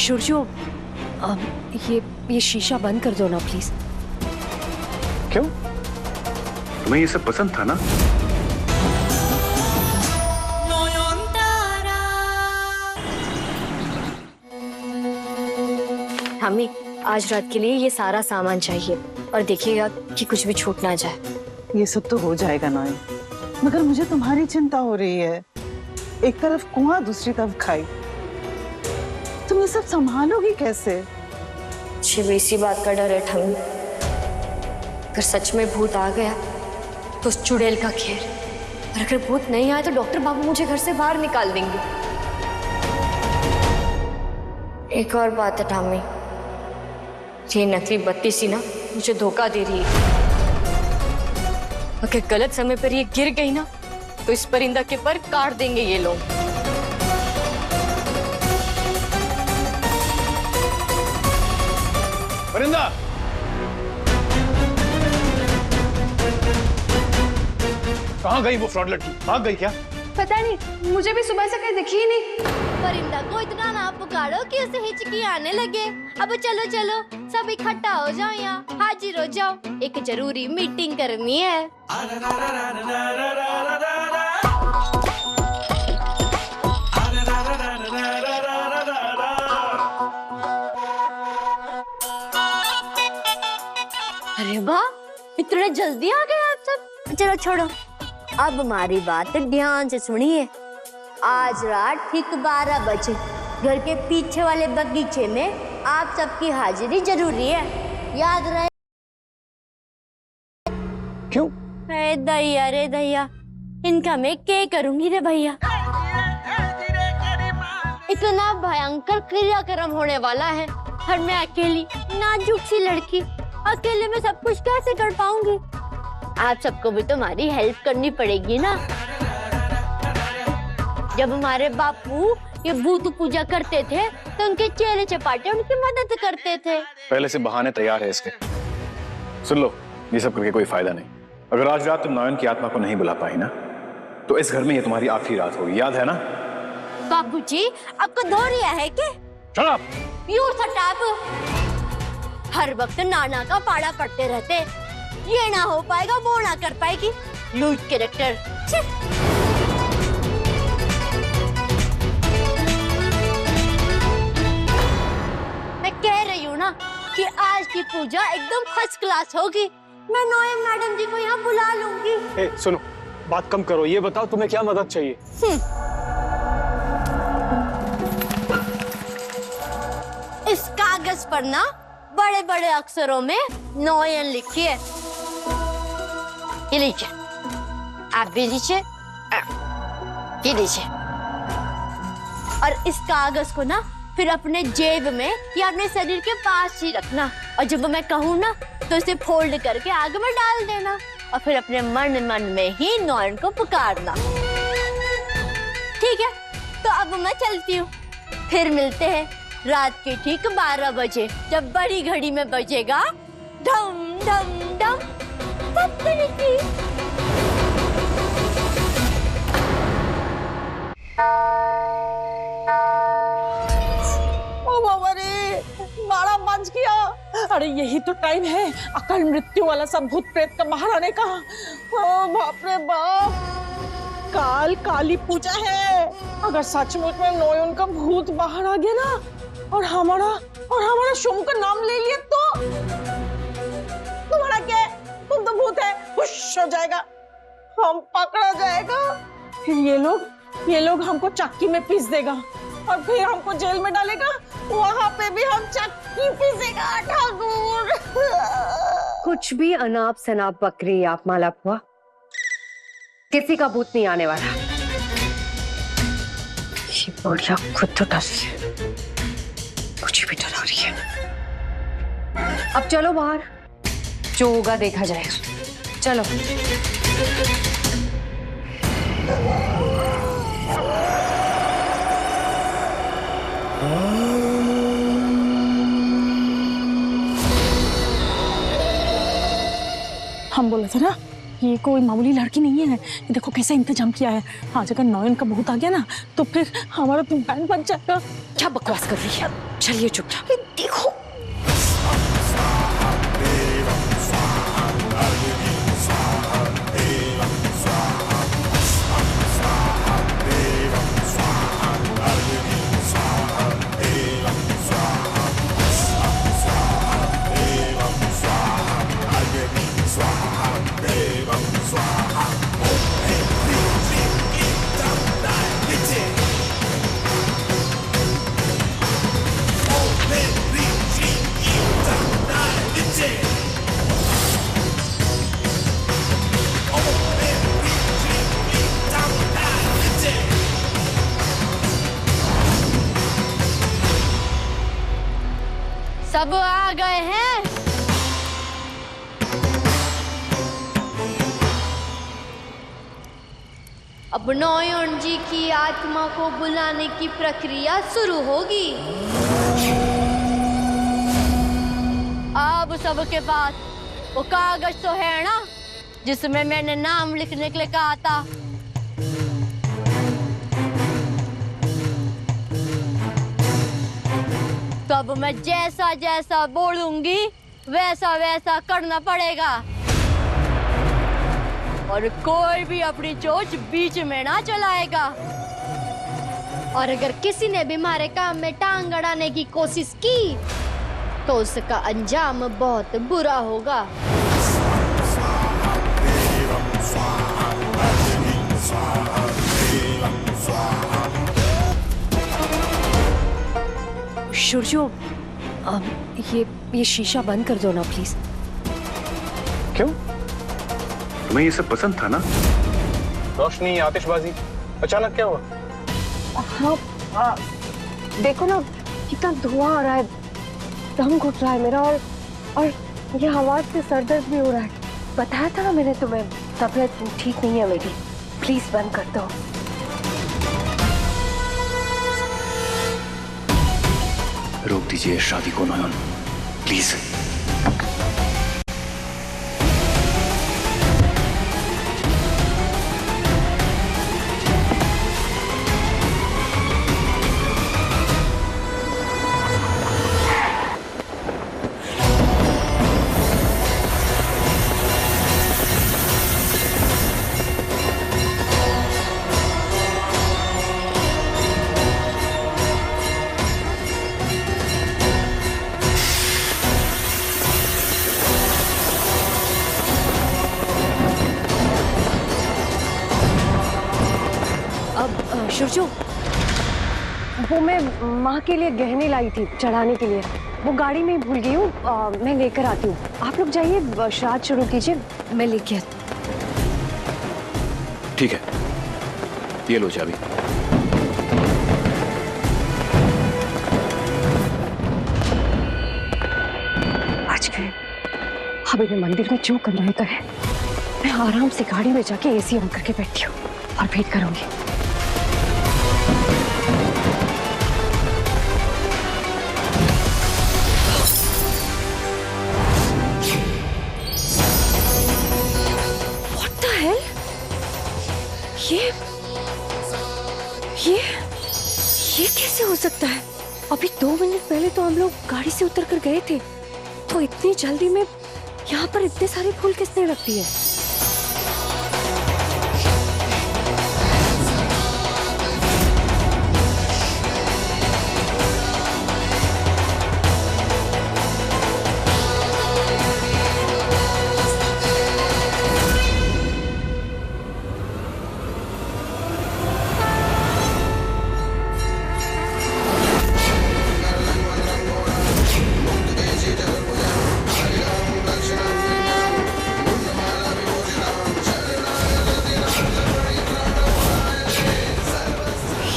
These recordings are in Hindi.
शुरजो, ये शीशा बंद कर दो ना प्लीज। क्यों? तुम्हें ये सब पसंद था ना? हमें आज रात के लिए ये सारा सामान चाहिए और देखिएगा कि कुछ भी छूट ना जाए। ये सब तो हो जाएगा नॉयन, मगर मुझे तुम्हारी चिंता हो रही है। एक तरफ कुआं दूसरी तरफ खाई, तुम ये सब संभालोगी कैसे? शिव, इसी बात का डर है ठमी। अगर सच में भूत आ गया तो उस चुड़ैल का खेर, और अगर भूत नहीं आया तो डॉक्टर बाबू मुझे घर से बाहर निकाल देंगे। एक और बात है ठामी, ये नकली बत्ती सी ना मुझे धोखा दे रही है। अगर गलत समय पर ये गिर गई ना तो इस परिंदा के पर काट देंगे ये लोग। परिंदा! कहाँ गई वो फ्रॉड लड़की? भाग गई क्या? पता नहीं, मुझे भी सुबह से कहीं दिखी ही नहीं। परिंदा को इतना ना पुकारो कि उसे हिचकी आने लगे। अब चलो चलो सब इकट्ठा हो जाओ, यहाँ हाजिर हो जाओ, एक जरूरी मीटिंग करनी है। अरे वाह, इतने जल्दी आ गए आप सब। चलो छोड़ो, अब हमारी बात ध्यान से सुनिए। आज रात ठीक 12 बजे घर के पीछे वाले बगीचे में आप सबकी हाजिरी जरूरी है, याद रहे। क्यों? रे दैया, इनका मैं क्या करूंगी रे भैया। इतना भयंकर क्रियाक्रम होने वाला है और मैं अकेली नाजुक सी लड़की अकेले में सब कुछ कैसे कर पाऊंगी। आप सबको भी तुम्हारी हेल्प करनी पड़ेगी ना। जब हमारे बापू ये भूत पूजा करते थे तो उनके चेले चपाटे उनकी मदद करते थे। पहले से बहाने तैयार है इसके। सुन लो, ये सब करके कोई फायदा नहीं। अगर आज रात तुम नॉयन की आत्मा को नहीं बुला पाई ना तो इस घर में ये तुम्हारी आखिरी रात होगी, याद है ना? बाबूजी, आपको धो रिया है क्या? Shut up! You shut up. हर वक्त नाना का पाड़ा पड़ते रहते, ये ना हो पाएगा वो ना कर पाएगी, लूट कैरेक्टर। मैं कह रही हूँ ना कि आज की पूजा एकदम फर्स्ट क्लास होगी। मैं नॉयन मैडम जी को यहाँ बुला लूंगी। ए, सुनो, बात कम करो, ये बताओ तुम्हें क्या मदद चाहिए? इस कागज पर ना बड़े बड़े अक्षरों में नॉयन लिखिए। ये लीजिए, आप भी लीजिए, ये लीजिए। और इस कागज को ना फिर अपने जेब में या अपने शरीर के पास ही रखना, और जब मैं कहूँ ना तो इसे फोल्ड करके आग में डाल देना, और फिर अपने मन में ही नॉयन को पुकारना। ठीक है, तो अब मैं चलती हूँ, फिर मिलते हैं रात के ठीक 12 बजे, जब बड़ी घड़ी में बजेगा ढम ढम ढम सप्तऋषि। ओ बाबा रे, 12 बज गया। अरे यही तो टाइम है अकाल मृत्यु वाला सब भूत प्रेत का बाहर आने का। ओ बाप रे बाप, काल काली पूजा है। अगर सचमुच में नॉयन का भूत बाहर आ गया ना और हमारा शुभ का नाम ले लिया तो तुम्हारा क्या है? तुम तो भूत है, खुश हो जाएगा, हम पकड़ा जाएगा। फिर ये लोग हमको चक्की में पीस देगा और फिर हमको जेल में डालेगा, वहां पे भी हम चक्की पीसेगा। ठाकुर कुछ भी अनाप शनाप बकरी आप माला हुआ, किसी का भूत नहीं आने वाला। ये बोल रहा खुद तो डर है, कुछ भी डरा रही है। अब चलो बाहर, जो होगा देखा जाएगा। चलो। हम बोले थे ना ये कोई मामूली लड़की नहीं है। ये देखो कैसे इंतजाम किया है। आज अगर नयन का भूत आ गया ना तो फिर हमारा तो बैंड बच जाएगा। क्या बकवास कर रही है? चलिए चुपचाप। देखो सब आ गए हैं। अब नयन जी की आत्मा को बुलाने की प्रक्रिया शुरू होगी। अब सबके पास वो कागज तो है ना जिसमें मैंने नाम लिखने के लिए कहा था। तब मैं जैसा जैसा बोलूंगी वैसा वैसा करना पड़ेगा और कोई भी अपनी चोंच बीच में ना चलाएगा। और अगर किसी ने भी हमारे काम में टांग अड़ाने की कोशिश की तो उसका अंजाम बहुत बुरा होगा। शुरजो, ये शीशा बंद कर दो ना प्लीज। क्यों? तुम्हें ये सब पसंद था ना? रोशनी, आतिशबाजी, अचानक क्या हुआ? हाँ, देखो ना कितना धुआं आ रहा है, दम घुट रहा है मेरा और ये हवा से सर दर्द भी हो रहा है। बताया था ना मैंने तुम्हें, तबीयत ठीक नहीं है मेरी। प्लीज बंद कर दो। रोक दीजिए शादी को नयन, प्लीज। शुरजो, वो मैं माँ के लिए गहने लाई थी चढ़ाने के लिए, वो गाड़ी में भूल गई हूँ। मैं लेकर आती हूँ। आप लोग जाइए, श्राद्ध शुरू कीजिए, मैं लेके आती। ठीक है, ये लो चाबी। आज गए, अब इन्हें मंदिर में जो करना है करे। मैं आराम से गाड़ी में जाके एसी ऑन करके बैठी हूँ और वेट करूंगी। ये कैसे हो सकता है? अभी 2 मिनट पहले तो हम लोग गाड़ी से उतर कर गए थे, तो इतनी जल्दी में यहाँ पर इतने सारे फूल किसने रख दिए?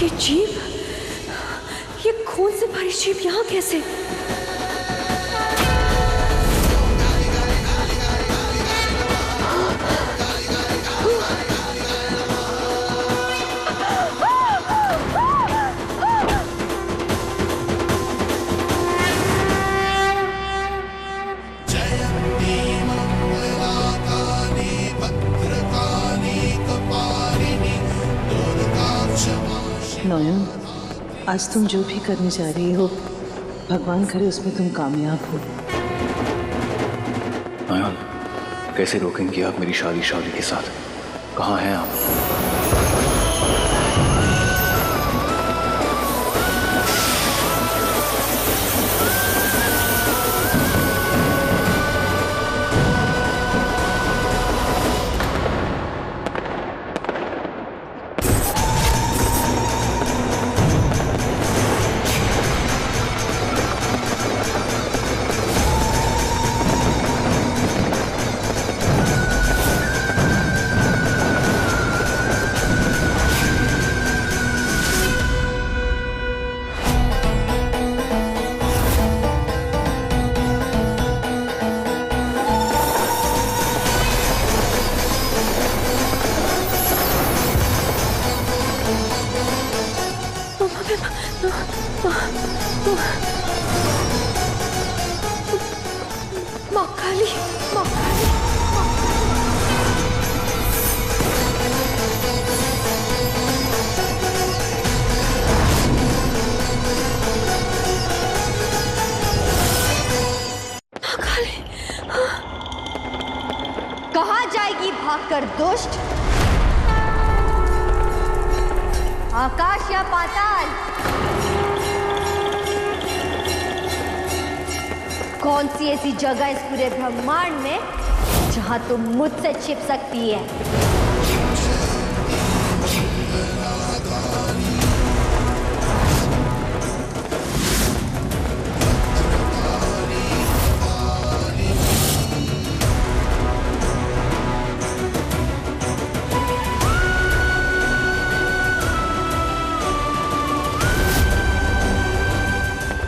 ये जीप, ये खून से भरी जीप यहाँ कैसे? नयन, आज तुम जो भी करने जा रही हो, भगवान करे उसमें तुम कामयाब हो। नयन, कैसे रोकेंगी आप मेरी शादी शादी के साथ? कहाँ हैं आप? कहाँ जाएगी भागकर दुष्ट? आकाश या पाताल? कौन सी ऐसी जगह इस पूरे ब्रह्मांड में जहां तुम मुझसे छिप सकती है?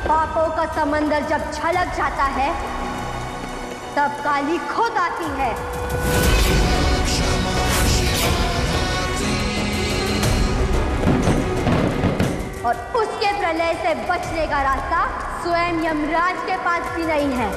पापों का समंदर जब छलक जाता है तब काली खुद आती है। और उसके प्रलय से बचने का रास्ता स्वयं यमराज के पास भी नहीं है।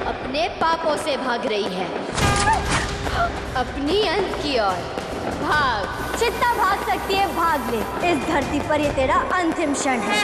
अपने पापों से भाग रही है, अपनी अंत की ओर भाग। जितना भाग सकती है भाग ले, इस धरती पर ये तेरा अंतिम क्षण है।